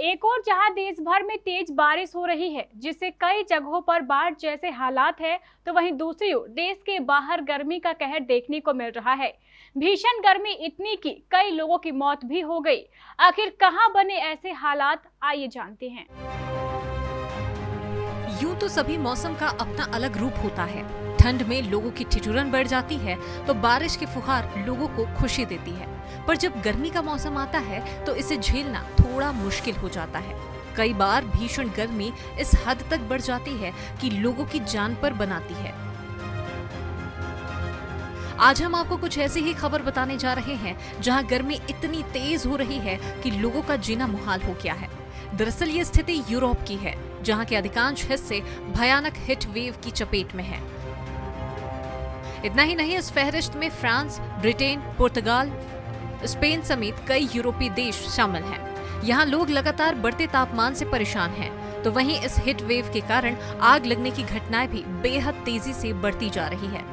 एक और जहां देश भर में तेज बारिश हो रही है जिससे कई जगहों पर बाढ़ जैसे हालात है, तो वहीं दूसरी ओर देश के बाहर गर्मी का कहर देखने को मिल रहा है। भीषण गर्मी इतनी कि कई लोगों की मौत भी हो गई। आखिर कहां बने ऐसे हालात, आइए जानते हैं। यूं तो सभी मौसम का अपना अलग रूप होता है। ठंड में लोगों की ठिठुरन बढ़ जाती है तो बारिश की फुहार लोगों को खुशी देती है, पर जब गर्मी का मौसम आता है तो इसे झेलना थोड़ा मुश्किल हो जाता है। कई बार भीषण गर्मी इस हद तक बढ़ जाती है कि लोगों की जान पर बनाती है। आज हम आपको कुछ ऐसी ही खबर बताने जा रहे हैं जहां गर्मी इतनी तेज हो रही है कि लोगों का जीना मुहाल हो गया है। दरअसल ये स्थिति यूरोप की है, जहां के अधिकांश हिस्से भयानक हीट वेव की चपेट में हैं। इतना ही नहीं, इस फहरिस्त में फ्रांस, ब्रिटेन, पुर्तगाल, स्पेन समेत कई यूरोपीय देश शामिल हैं। यहाँ लोग लगातार बढ़ते तापमान से परेशान हैं, तो वहीं इस हीट वेव के कारण आग लगने की घटनाएं भी बेहद तेजी से बढ़ती जा रही है।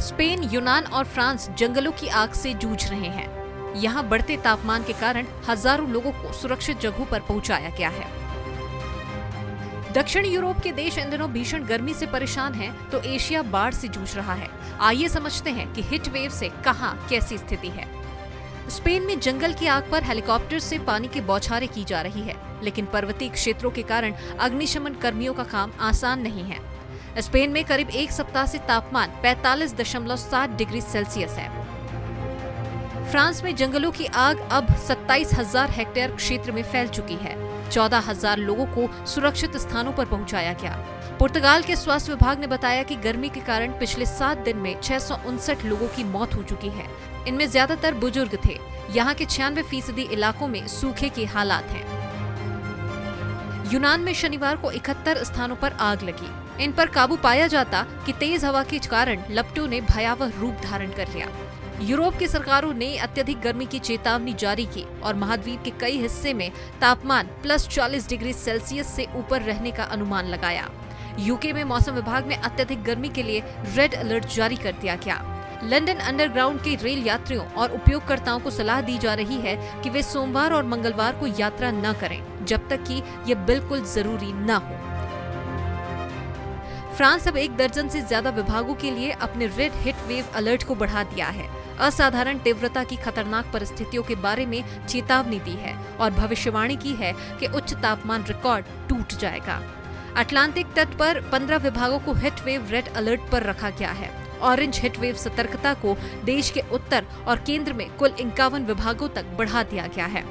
स्पेन, यूनान और फ्रांस जंगलों की आग से जूझ रहे हैं। यहाँ बढ़ते तापमान के कारण हजारों लोगों को सुरक्षित जगहों पर पहुंचाया गया है। दक्षिण यूरोप के देश इन दिनों भीषण गर्मी से परेशान हैं, तो एशिया बाढ़ से जूझ रहा है। आइए समझते हैं कि हीट वेव से कहां कैसी स्थिति है। स्पेन में जंगल की आग पर हेलीकॉप्टर से पानी की बौछारें की जा रही है, लेकिन पर्वतीय क्षेत्रों के कारण अग्निशमन कर्मियों का काम आसान नहीं है। स्पेन में करीब एक सप्ताह से तापमान 45.7 डिग्री सेल्सियस है। फ्रांस में जंगलों की आग अब 27,000 हेक्टेयर क्षेत्र में फैल चुकी है। 14,000 लोगों को सुरक्षित स्थानों पर पहुंचाया गया। पुर्तगाल के स्वास्थ्य विभाग ने बताया कि गर्मी के कारण पिछले 7 दिन में 659 लोगों की मौत हो चुकी है। इनमें ज्यादातर बुजुर्ग थे। यहाँ के 96% इलाकों में सूखे के हालात हैं। यूनान में शनिवार को 71 स्थानों पर आग लगी। इन पर काबू पाया जाता कि तेज हवा के कारण लपटों ने भयावह रूप धारण कर लिया। यूरोप की सरकारों ने अत्यधिक गर्मी की चेतावनी जारी की और महाद्वीप के कई हिस्से में तापमान +40 डिग्री सेल्सियस से ऊपर रहने का अनुमान लगाया। यूके में मौसम विभाग में अत्यधिक गर्मी के लिए रेड अलर्ट जारी कर दिया गया। लंदन अंडरग्राउंड के रेल यात्रियों और उपयोगकर्ताओं को सलाह दी जा रही है कि वे सोमवार और मंगलवार को यात्रा न करें, जब तक कि यह बिल्कुल जरूरी न हो। फ्रांस अब 1 दर्जन से ज्यादा विभागों के लिए अपने रेड हीट वेव अलर्ट को बढ़ा दिया है। असाधारण तीव्रता की खतरनाक परिस्थितियों के बारे में चेतावनी दी है और भविष्यवाणी की है कि उच्च तापमान रिकॉर्ड टूट जाएगा। अटलांटिक तट पर 15 विभागों को हीट वेव रेड अलर्ट पर रखा गया है। ऑरेंज हीट वेव सतर्कता को देश के उत्तर और केंद्र में कुल 51 विभागों तक बढ़ा दिया गया है।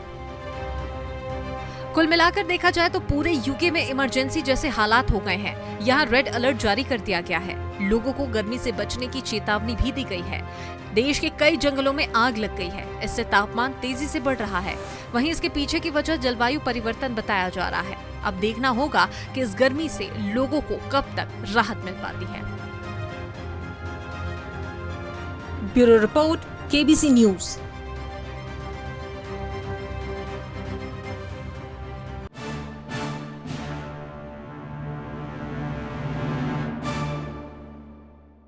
कुल मिलाकर देखा जाए तो पूरे यूके में इमरजेंसी जैसे हालात हो गए हैं। यहाँ रेड अलर्ट जारी कर दिया गया है। लोगों को गर्मी से बचने की चेतावनी भी दी गई है। देश के कई जंगलों में आग लग गई है। इससे तापमान तेजी से बढ़ रहा है। वहीं इसके पीछे की वजह जलवायु परिवर्तन बताया जा रहा है। अब देखना होगा कि इस गर्मी से लोगों को कब तक राहत मिल पाती है। Bureau report, KBC news.